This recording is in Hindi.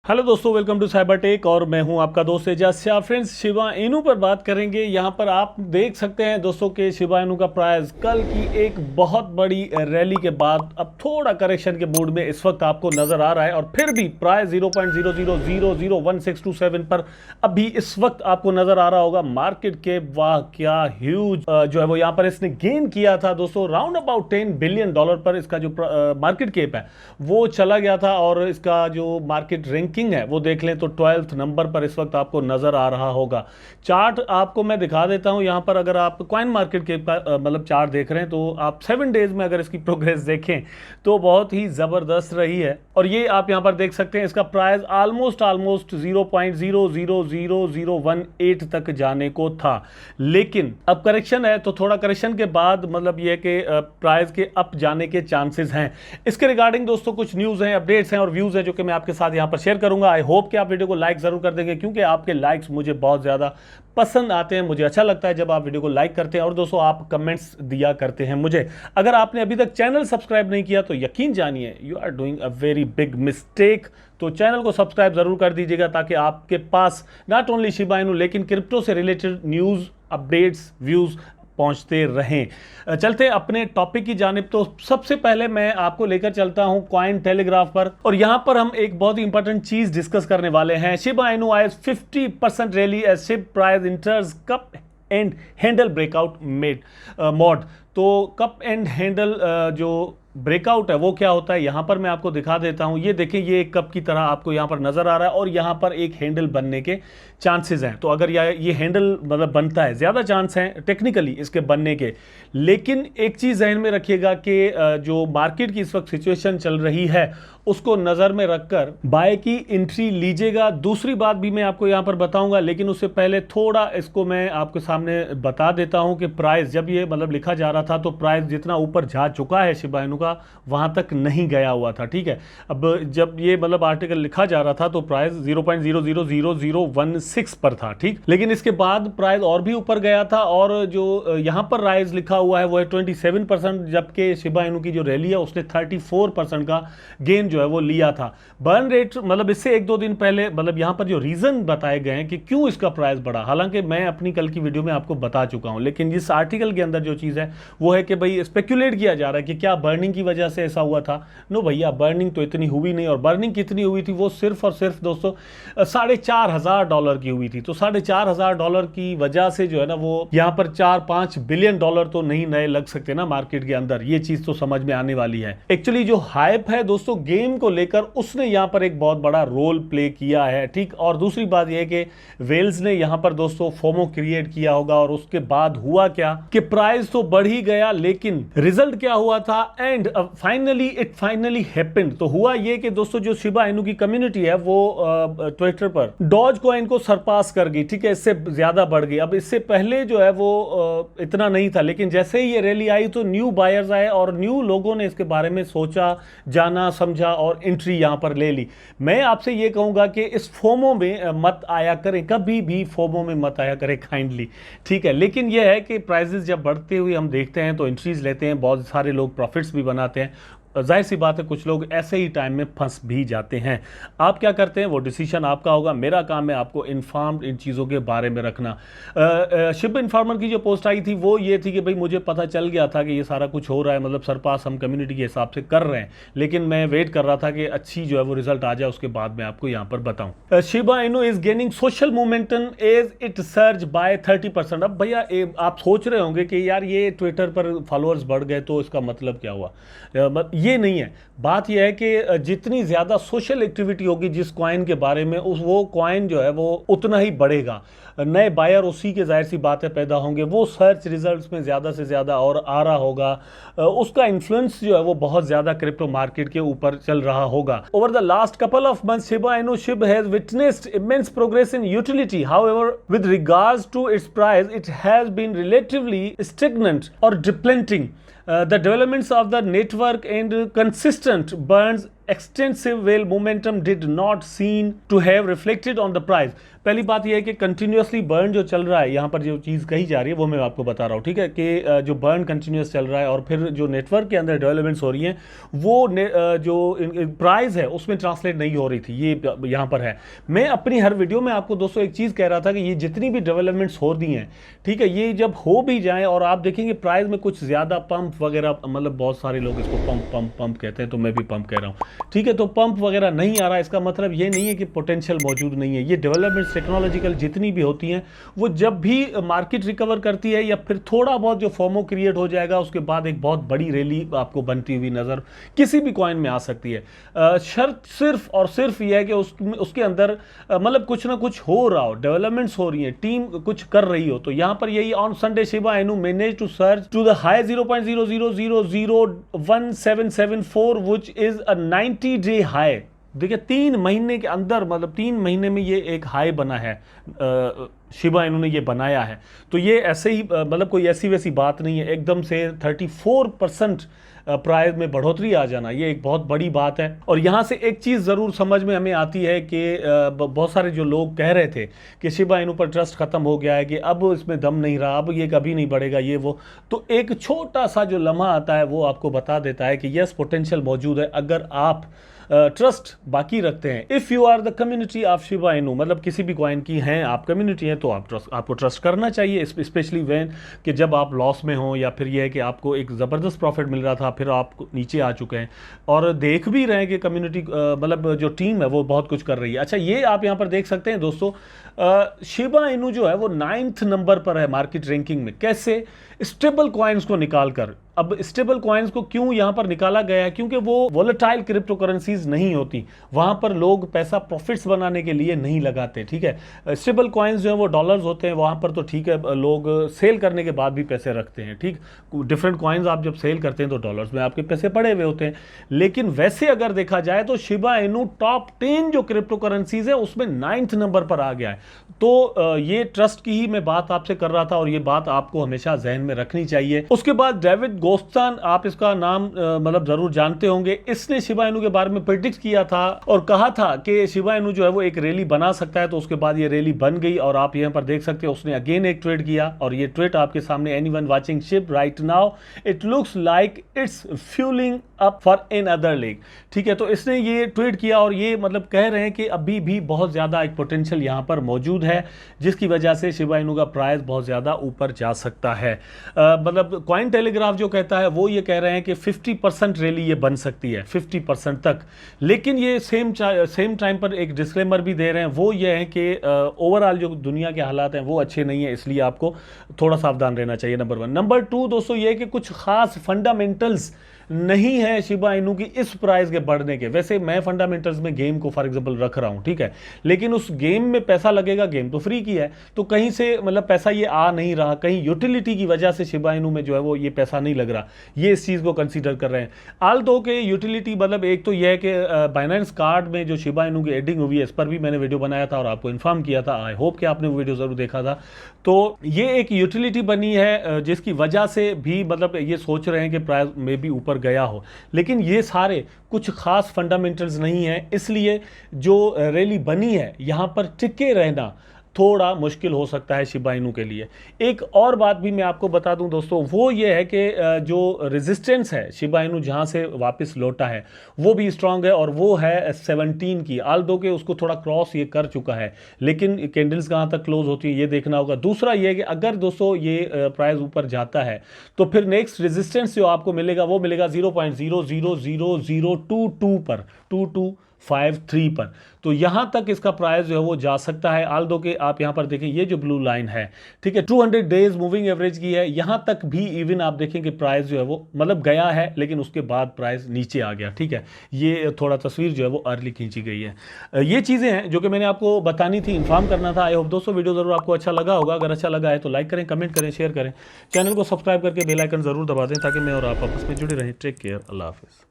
हेलो दोस्तों, वेलकम टू साइबर टेक और मैं हूं आपका दोस्त Ejaz Shah. Friends, Shiba Inu पर बात करेंगे। यहां पर आप देख सकते हैं दोस्तों के शिबा इनू का प्राइस कल की एक बहुत बड़ी रैली के बाद अब थोड़ा करेक्शन के मूड में इस वक्त आपको नजर आ रहा है और फिर भी प्राइस 0.00001627 पर अभी इस वक्त आपको नजर आ रहा होगा। मार्केट के वाह क्या ह्यूज जो है वो यहां पर इसने गेन किया था दोस्तों। राउंड अबाउट $10 बिलियन पर इसका जो मार्केट कैप है वो चला गया था और इसका जो मार्केट रैंक है वो देख लें तो 12th नंबर पर इस वक्त आपको नजर आ रहा होगा। चार्ट आपको मैं दिखा देता हूं यहां पर। अगर आप कॉइन मार्केट के मतलब चार्ट देख रहे हैं तो आप 7 डेज में अगर इसकी प्रोग्रेस देखें तो बहुत ही जबरदस्त रही है। और ये आप यहां पर देख सकते हैं इसका प्राइस ऑलमोस्ट 0.000018 तक जाने को था, लेकिन अब करेक्शन है तो थोड़ा करेक्शन के बाद मतलब ये कि प्राइस के अप जाने के चांसेस हैं। इसके रिगार्डिंग दोस्तों कुछ न्यूज हैं, अपडेट्स हैं और व्यूज हैं जो कि मैं आपके साथ यहां पर शेयर करूंगा। आई होप कि आप वीडियो को लाइक जरूर कर देंगे क्योंकि आपके लाइक्स मुझे बहुत ज्यादा पसंद आते हैं। मुझे अच्छा लगता है जब आप वीडियो को लाइक करते हैं और दोस्तों आप कमेंट्स दिया करते हैं मुझे। अगर आपने अभी तक चैनल सब्सक्राइब नहीं किया तो यकीन जानिए you are doing a very big mistake. तो चैनल को सब्सक्राइब जरूर कर दीजिएगा ताकि आपके पास नॉट ओनली शिबा इनू लेकिन क्रिप्टो से रिलेटेड न्यूज, अपडेट्स, व्यूज पहुंचते रहें। चलते हैं अपने टॉपिक की जानिब। तो सबसे पहले मैं आपको लेकर चलता हूं कॉइन टेलीग्राफ पर और यहां पर हम एक बहुत ही इंपॉर्टेंट चीज डिस्कस करने वाले हैं। Shiba inu eyes 50% rally as SHIB price enters cup and handle breakout mode. तो कप एंड हैंडल जो ब्रेकआउट है वो क्या होता है यहां पर मैं आपको दिखा देता हूं। ये देखें, ये एक कप की तरह आपको यहां पर नजर आ रहा है और यहां पर एक हैंडल बनने के चांसेस हैं। तो अगर ये हैंडल मतलब बनता है, ज्यादा चांस हैं टेक्निकली इसके बनने के, लेकिन एक चीज ध्यान में रखिएगा कि जो मार्केट की इस वक्त सिचुएशन चल रही है उसको नजर में रखकर बाय की एंट्री लीजिएगा। दूसरी बात भी मैं आपको यहां पर बताऊंगा, लेकिन उससे पहले थोड़ा इसको मैं आपके सामने बता देता हूं कि प्राइस जब ये मतलब लिखा जा रहा था तो प्राइस जितना ऊपर जा चुका है शिबा इनू का वहां तक नहीं गया हुआ था। ठीक है, अब जब ये मतलब आर्टिकल लिखा जा रहा था तो प्राइस 0.000016 पर था। ठीक, लेकिन इसके बाद प्राइस और भी ऊपर गया था और जो यहां पर राइज लिखा हुआ है वो है 27%, जबकि शिबा इनू की जो रैली है उसने 34% का गेन जो है वो लिया था। बर्न रेट मतलब इससे एक दो दिन पहले मतलब यहां पर जो रीजन बताए गए हैं कि क्यों इसका प्राइस बढ़ा, हालांकि मैं अपनी कल की वीडियो में आपको बता चुका हूं, लेकिन इस आर्टिकल के अंदर जो चीज है वो है कि भाई स्पेक्युलेट किया जा रहा है कि क्या बर्निंग की वजह से ऐसा हुआ था। नो भैया, बर्निंग तो इतनी हुई नहीं, और बर्निंग कितनी हुई थी वो सिर्फ और सिर्फ दोस्तों $4,500 की हुई थी। तो $4,500 की वजह से जो है ना वो यहां पर $4-5 बिलियन तो नहीं नए लग सकते ना मार्केट के अंदर। ये चीज तो समझ में आने वाली है। एक्चुअली जो हाइप है दोस्तों गेम को लेकर उसने यहां पर एक बहुत बड़ा रोल प्ले किया है। ठीक, और दूसरी बात यह है कि वेल्स ने यहां पर दोस्तों फोमो क्रिएट किया होगा और उसके बाद हुआ क्या कि प्राइस तो बढ़ ही गया, लेकिन रिजल्ट क्या हुआ था एंड फाइनली हैपेंड। तो हुआ ये कि दोस्तों जो शिबा इनू की कम्युनिटी है वो ट्विटर पर डॉज कॉइन को सरपास कर गई। ठीक है, इससे ज्यादा बढ़ गई। अब इससे पहले जो है वो इतना नहीं था, लेकिन जैसे ही ये रैली आई तो न्यू बायर्स आए और न्यू लोगों ने इसके बारे में सोचा, जाना, समझा और एंट्री यहां पर ले ली। मैं आपसे ये कहूंगा कि इस फोमो में मत आया करें, कभी भी फोमो में मत आया करें काइंडली। ठीक है, लेकिन यह है कि प्राइसेस जब बढ़ते हुए हम देखते हैं तो एंट्रीज लेते हैं, बहुत सारे लोग प्रॉफिट्स भी बनाते हैं। जाहिर सी बात है कुछ लोग ऐसे ही टाइम में फंस भी जाते हैं। आप क्या करते हैं वो डिसीजन आपका होगा। मेरा काम है आपको इन्फॉर्म्ड इन चीज़ों के बारे में रखना। शिब इन्फॉर्मर की जो पोस्ट आई थी वो ये थी कि भाई मुझे पता चल गया था कि ये सारा कुछ हो रहा है, मतलब सरपास हम कम्युनिटी के हिसाब से कर रहे हैं, लेकिन मैं वेट कर रहा था कि अच्छी जो है वो रिजल्ट आ जाए, उसके बाद मैं आपको यहाँ पर बताऊँ। Shiba Inu is gaining social momentum as it surge by 30%। अब भैया आप सोच रहे होंगे कि यार ये ट्विटर पर फॉलोअर्स बढ़ गए तो इसका मतलब क्या हुआ। ये नहीं है, बात यह है कि जितनी ज्यादा सोशल एक्टिविटी होगी जिस कॉइन के बारे में वो कॉइन जो है वो उतना ही बढ़ेगा। नए बायर उसी के जाहिर सी बात है पैदा होंगे, वो सर्च रिजल्ट्स में ज्यादा से ज्यादा और आ रहा होगा, उसका इन्फ्लुएंस जो है वो बहुत ज्यादा क्रिप्टो मार्केट के ऊपर चल रहा होगा। Over the last couple of months Shiba Inu has witnessed immense progress in utility, however with regards to its price it has been relatively stagnant और depleting. The developments of the network and consistent burns extensive whale momentum did not seem to have reflected on the price. पहली बात यह है कि कंटिन्यूसली बर्न जो चल रहा है, यहाँ पर जो चीज़ कही जा रही है वो मैं आपको बता रहा हूँ, ठीक है, कि जो बर्न कंटिन्यूस चल रहा है और फिर जो नेटवर्क के अंदर डेवलपमेंट्स हो रही हैं वो जो प्राइस है उसमें ट्रांसलेट नहीं हो रही थी, ये यहाँ पर है। मैं अपनी हर वीडियो में आपको दोस्तों एक चीज़ कह रहा था कि ये जितनी भी डेवलपमेंट्स हो रही हैं, ठीक है, ये जब हो भी जाएं और आप देखेंगे प्राइस में कुछ ज़्यादा पंप वगैरह, मतलब बहुत सारे लोग इसको पंप पंप पंप कहते हैं, तो मैं भी पंप कह रहा हूँ, ठीक है, तो पंप वगैरह नहीं आ रहा, इसका मतलब ये नहीं है कि पोटेंशियल मौजूद नहीं है। ये डेवलपमेंट्स टेक्नोलॉजिकल जितनी भी होती हैं वो जब भी मार्केट रिकवर करती है या फिर थोड़ा बहुत जो फॉर्मो क्रिएट हो जाएगा उसके बाद एक बहुत बड़ी रैली आपको बनती हुई नजर किसी भी कॉइन में आ सकती है। शर्त सिर्फ और सिर्फ यह है कि उसके अंदर मतलब कुछ ना कुछ हो रहा हो, डेवलपमेंट्स हो रही है, टीम कुछ कर रही हो। तो यहां पर यही on Sunday Shiba Inu manage to surge to the high 0.000017774 which is a 90 day high. देखिए 3 महीने के अंदर, मतलब 3 महीने में ये एक हाई बना है, शिबा इनू ने ये बनाया है। तो ये ऐसे ही मतलब कोई ऐसी वैसी बात नहीं है, एकदम से 34% प्राइस में बढ़ोतरी आ जाना ये एक बहुत बड़ी बात है। और यहाँ से एक चीज़ ज़रूर समझ में हमें आती है कि बहुत सारे जो लोग कह रहे थे कि शिबा इनू पर ट्रस्ट ख़त्म हो गया है, कि अब इसमें दम नहीं रहा, अब ये कभी नहीं बढ़ेगा ये वो, तो एक छोटा सा जो लम्हा आता है वो आपको बता देता है कि यस पोटेंशियल मौजूद है अगर आप ट्रस्ट बाकी रखते हैं। If you are the community of Shiba Inu, मतलब किसी भी कॉइन की हैं आप कम्युनिटी हैं, तो आपको ट्रस्ट करना चाहिए, स्पेशली व्हेन कि जब आप लॉस में हो या फिर यह है कि आपको एक ज़बरदस्त प्रॉफिट मिल रहा था फिर आप नीचे आ चुके हैं और देख भी रहे हैं कि कम्युनिटी मतलब जो टीम है वो बहुत कुछ कर रही है। अच्छा, ये आप यहाँ पर देख सकते हैं दोस्तों, शिबा इनू जो है वो 9th नंबर पर है मार्केट रैंकिंग में। कैसे? स्टेबल कॉइन्स को निकालकर। अब स्टेबल कॉइन्स को क्यों यहाँ पर निकाला गया है? क्योंकि वो वोलेटाइल क्रिप्टो करेंसीज नहीं होती, वहाँ पर लोग पैसा प्रॉफिट्स बनाने के लिए नहीं लगाते, ठीक है। स्टेबल कॉइन्स जो है वो डॉलर्स होते हैं, वहाँ पर तो ठीक है लोग सेल करने के बाद भी पैसे रखते हैं, ठीक। डिफरेंट कॉइन्स आप जब सेल करते हैं तो डॉलर्स में आपके पैसे पड़े हुए होते हैं। लेकिन वैसे अगर देखा जाए तो शिबा इनू टॉप 10 जो क्रिप्टो करेंसीज है उसमें 9th नंबर पर आ गया है। तो ये ट्रस्ट की ही मैं बात आपसे कर रहा था और ये बात आपको हमेशा जहन में रखनी चाहिए। उसके बाद डेविड गोस्तान, आप इसका नाम मतलब जरूर जानते होंगे, इसने शिबा इनू के बारे में प्रेडिक्ट किया था और कहा था कि शिबा इनू जो है वो एक रैली बना सकता है। तो उसके बाद ये रैली बन गई और आप यहां पर देख सकते हैं उसने अगेन एक ट्वीट किया और ये ट्वीट आपके सामने, anyone watching ship right now it looks like it's fueling up for another leg, ठीक है। तो इसने ये ट्वीट किया और ये मतलब कह रहे हैं कि अभी भी बहुत ज्यादा एक पोटेंशियल यहां पर मौजूद है जिसकी वजह से शिबा इनू का प्राइस बहुत ज्यादा ऊपर जा सकता है। मतलब कॉइन टेलीग्राफ जो कहता है वो ये कह रहे हैं कि 50% रैली ये बन सकती है, 50% तक। लेकिन ये सेम टाइम पर एक डिस्क्लेमर भी दे रहे हैं, वो ये है कि ओवरऑल जो दुनिया के हालात हैं वो अच्छे नहीं है, इसलिए आपको थोड़ा सावधान रहना चाहिए, नंबर 1। नंबर 2 दोस्तों ये कि कुछ खास फंडामेंटल्स नहीं है शिबा इनू की इस प्राइस के बढ़ने के। वैसे मैं फंडामेंटल्स में गेम को फॉर एग्जांपल रख रहा हूं, ठीक है, लेकिन उस गेम में पैसा लगेगा, गेम तो फ्री की है, तो कहीं से मतलब पैसा ये आ नहीं रहा, कहीं यूटिलिटी की वजह से शिबा इनू में जो है वो ये पैसा नहीं लग रहा, ये इस चीज़ को कंसीडर कर रहे हैं। आल दो के यूटिलिटी मतलब एक तो यह है कि बाइनेंस कार्ड में जो शिबा इनू की एडिंग हुई है इस पर भी मैंने वीडियो बनाया था और आपको इन्फॉर्म किया था, आई होप कि आपने वो वीडियो जरूर देखा था। तो ये एक यूटिलिटी बनी है जिसकी वजह से भी मतलब ये सोच रहे हैं कि प्राइस में भी ऊपर गया हो, लेकिन ये सारे कुछ खास फंडामेंटल्स नहीं है, इसलिए जो रैली बनी है यहां पर टिके रहना थोड़ा मुश्किल हो सकता है शिबा इनू के लिए। एक और बात भी मैं आपको बता दूं दोस्तों, वो ये है कि जो रेजिस्टेंस है शिबा इनू जहां से वापस लौटा है वो भी स्ट्रांग है और वो है 17 की। आल दो के उसको थोड़ा क्रॉस ये कर चुका है, लेकिन कैंडल्स कहां तक क्लोज होती है ये देखना होगा। दूसरा ये है कि अगर दोस्तों ये प्राइस ऊपर जाता है तो फिर नेक्स्ट रेजिस्टेंस जो आपको मिलेगा वो मिलेगा 0.0000022 पर, 2253 पर। तो यहां तक इसका प्राइस जो है वो जा सकता है। आल दो के आप यहां पर देखें, ये जो ब्लू लाइन है, ठीक है, 200 डेज मूविंग एवरेज की है, यहां तक भी इवन आप देखें कि प्राइस जो है वो मतलब गया है, लेकिन उसके बाद प्राइस नीचे आ गया, ठीक है। ये थोड़ा तस्वीर जो है वो अर्ली खींची गई है। ये चीज़ें हैं जो कि मैंने आपको बतानी थी, इन्फॉर्म करना था। आई होप दोस्तों वीडियो जरूर आपको अच्छा लगा होगा। अगर अच्छा लगा है तो लाइक करें, कमेंट करें, शेयर करें, चैनल को सब्सक्राइब करके बेल आइकन जरूर दबा दें ताकि मैं और आप आपस में जुड़े रहें। टेक केयर, अल्लाह हाफिज़।